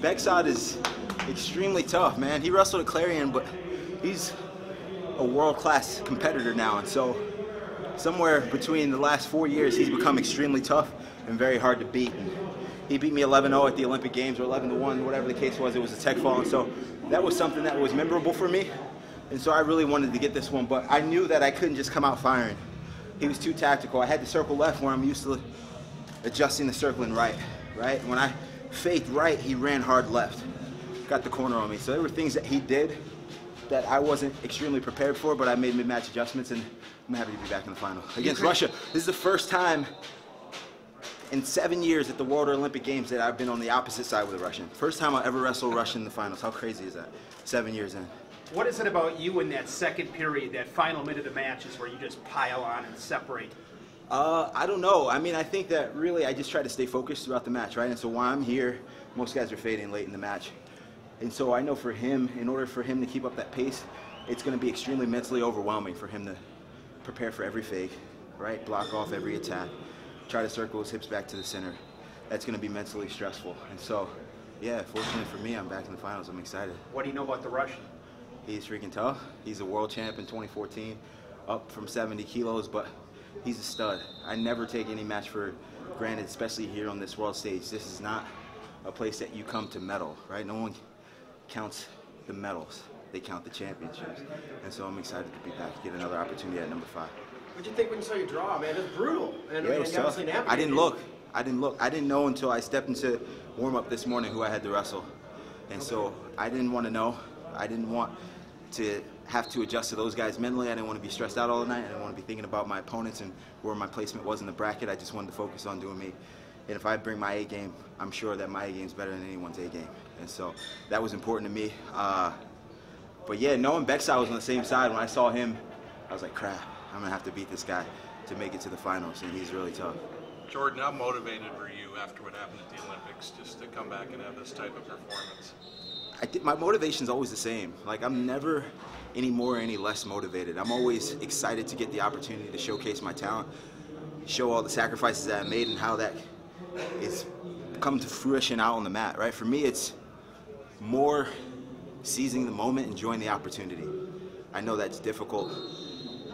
Bexod is extremely tough, man. He wrestled at Clarion, but he's a world-class competitor now, and so somewhere between the last 4 years, he's become extremely tough and very hard to beat. And he beat me 11-0 at the Olympic Games, or 11-1, whatever the case was. It was a tech fall, and so that was something that was memorable for me. And so I really wanted to get this one, but I knew that I couldn't just come out firing. He was too tactical. I had to circle left where I'm used to adjusting the circling right? When I faked right, he ran hard left. Got the corner on me. So there were things that he did that I wasn't extremely prepared for, but I made mid-match adjustments, and I'm happy to be back in the final. Against Russia, this is the first time in 7 years at the World or Olympic Games that I've been on the opposite side with a Russian. First time I'll ever wrestle a Russian in the finals. How crazy is that? 7 years in. What is it about you in that second period, that final minute of matches where you just pile on and separate? I don't know. I mean, I think that really I just try to stay focused throughout the match, right? And so while I'm here, most guys are fading late in the match. And so I know for him, in order for him to keep up that pace, it's going to be extremely mentally overwhelming for him to prepare for every fake, right? Block off every attack, try to circle his hips back to the center. That's going to be mentally stressful. And so, yeah, fortunately for me, I'm back in the finals. I'm excited. What do you know about the Russian? He's freaking tough. He's a world champ in 2014, up from 70 kilos, but he's a stud. I never take any match for granted, especially here on this world stage. This is not a place that you come to medal, right? No one counts the medals. They count the championships. And so I'm excited to be back, get another opportunity at number 5. What did you think when you saw your draw, man? It was brutal. And yeah, it was tough. I didn't look. I didn't know until I stepped into warm-up this morning who I had to wrestle. And so I didn't want to know. I didn't want to have to adjust to those guys mentally. I didn't want to be stressed out all the night. I didn't want to be thinking about my opponents and where my placement was in the bracket. I just wanted to focus on doing me. And if I bring my A game, I'm sure that my A game is better than anyone's A game. And so that was important to me. But yeah, knowing Bexod was on the same side, when I saw him, I was like, crap, I'm going to have to beat this guy to make it to the finals, and he's really tough. Jordan, how motivated were you after what happened at the Olympics just to come back and have this type of performance? My motivation's always the same. Like, I'm never any more or any less motivated. I'm always excited to get the opportunity to showcase my talent, show all the sacrifices that I made and how that is come to fruition out on the mat, right? For me, it's more seizing the moment, enjoying the opportunity. I know that's difficult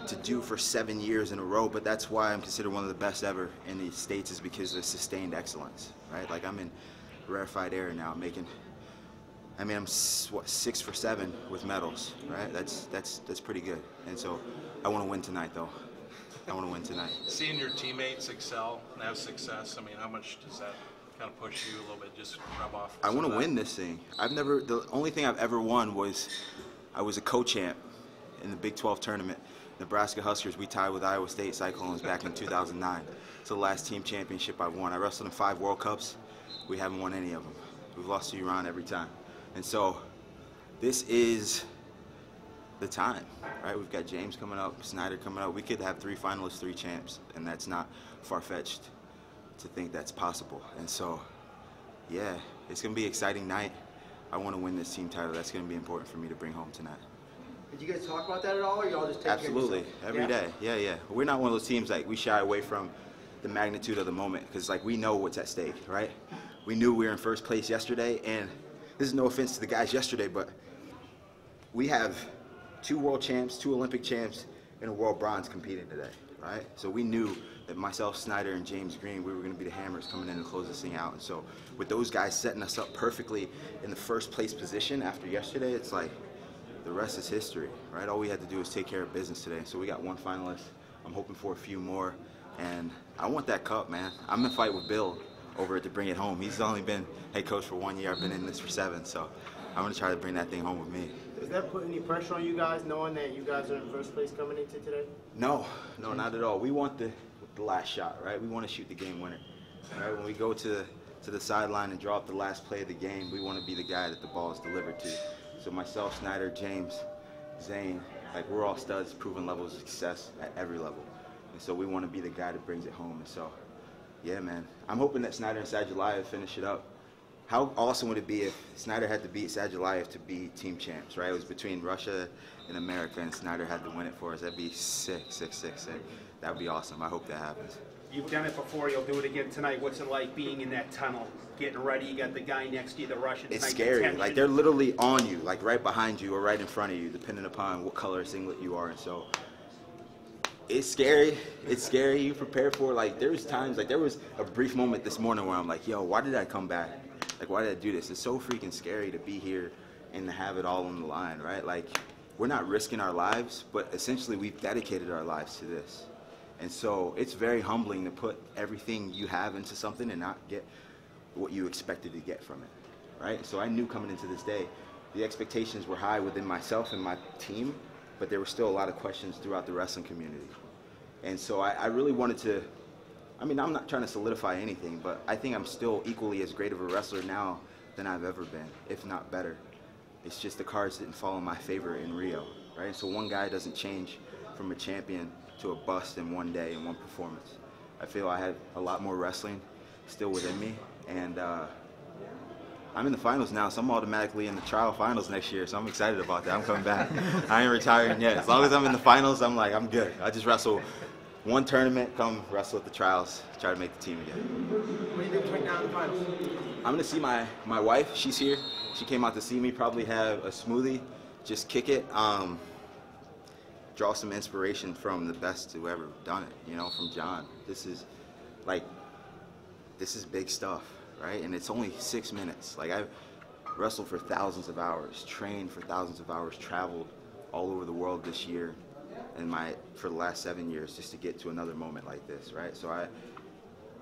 to do for 7 years in a row, but that's why I'm considered one of the best ever in the States, is because of sustained excellence, right? Like, I'm in rarefied air now, I'm what, 6 for 7 with medals, right? That's pretty good. And so I want to win tonight, though. I want to win tonight. Seeing your teammates excel and have success, I mean, how much does that kind of push you a little bit, just rub off? I want to win this thing. The only thing I've ever won was I was a co-champ in the Big 12 tournament. Nebraska Huskers, we tied with Iowa State Cyclones back in 2009. It's the last team championship I've won. I wrestled in 5 World Cups. We haven't won any of them. We've lost to Iran every time. And so this is the time, right? We've got James coming up, Snyder coming up. We could have 3 finalists, 3 champs, and that's not far-fetched to think that's possible. And so, yeah, it's going to be an exciting night. I want to win this team title. That's going to be important for me to bring home tonight. Did you guys talk about that at all, or y'all just take Absolutely, every day. Yeah. We're not one of those teams, like, we shy away from the magnitude of the moment, because, like, we know what's at stake, right? We knew we were in first place yesterday, and this is no offense to the guys yesterday, but we have 2 world champs, 2 Olympic champs, and a world bronze competing today, right? So we knew that myself, Snyder, and James Green, we were going to be the hammers coming in and close this thing out. And so with those guys setting us up perfectly in the first place position after yesterday, it's like the rest is history, right? All we had to do is take care of business today. So we got 1 finalist. I'm hoping for a few more, and I want that cup, man. I'm in a fight with Bill over it to bring it home. He's only been head coach for 1 year. I've been in this for 7, so I'm going to try to bring that thing home with me. Does that put any pressure on you guys, knowing that you guys are in first place coming into today? No, not at all. We want the last shot, right? We want to shoot the game winner, right? When we go to the sideline and draw up the last play of the game, we want to be the guy that the ball is delivered to. So myself, Snyder, James, Zane, like, we're all studs, proven levels of success at every level. And so we want to be the guy that brings it home. And so, yeah, man, I'm hoping that Snyder and Sadulayev finish it up. How awesome would it be if Snyder had to beat Sadulayev to be team champs, right? It was between Russia and America, and Snyder had to win it for us. That'd be sick. That would be awesome. I hope that happens. You've done it before. You'll do it again tonight. What's it like being in that tunnel, getting ready? You got the guy next to you, the Russian. It's scary. Like, they're literally on you, like right behind you or right in front of you, depending upon what color singlet you are. And so it's scary. It's scary. You prepare for, like, there's times, like there was a brief moment this morning where I'm like, yo, why did I come back? Like, why did I do this? It's so freaking scary to be here and to have it all on the line, right? Like, we're not risking our lives, but essentially we've dedicated our lives to this. And so it's very humbling to put everything you have into something and not get what you expected to get from it, right? So I knew coming into this day, the expectations were high within myself and my team, but there were still a lot of questions throughout the wrestling community. And so I really wanted to, I mean, I'm not trying to solidify anything, but I think I'm still equally as great of a wrestler now than I've ever been, if not better. It's just the cards didn't fall in my favor in Rio, right? So one guy doesn't change from a champion to a bust in one day, in one performance. I feel I had a lot more wrestling still within me, and I'm in the finals now, so I'm automatically in the trial finals next year, so I'm excited about that. I'm coming back. I ain't retiring yet. As long as I'm in the finals, I'm like, I'm good. I just wrestle one tournament, come wrestle at the trials, try to make the team again. What do you think between now and the finals? I'm gonna see my wife. She's here. She came out to see me, probably have a smoothie, just kick it. Draw some inspiration from the best who ever done it, you know, from John. This is big stuff, right? And it's only 6 minutes. Like, I've wrestled for thousands of hours, trained for thousands of hours, traveled all over the world this year and for the last 7 years just to get to another moment like this, right? So I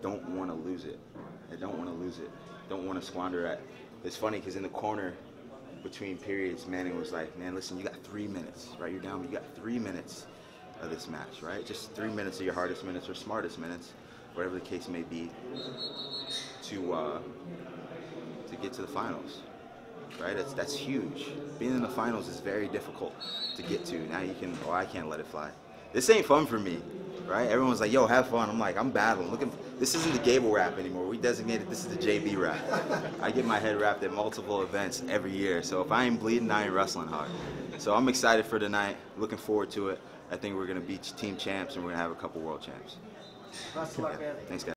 don't want to lose it. I don't want to lose it. Don't want to squander it. It's funny because in the corner between periods, Manning was like, man, listen, you got 3 minutes, right? You're down, but you got 3 minutes of this match, right? Just 3 minutes of your hardest minutes or smartest minutes, whatever the case may be, to get to the finals, right? That's huge. Being in the finals is very difficult to get to. Now you can, oh, I can't let it fly. This ain't fun for me, right? Everyone's like, yo, have fun. I'm like, I'm battling. This isn't the Gable rap anymore. We designated this is the JB rap. I get my head wrapped at multiple events every year. So if I ain't bleeding, I ain't wrestling hard. So I'm excited for tonight. Looking forward to it. I think we're going to be team champs and we're going to have a couple world champs. Best of luck, man. Thanks, guys.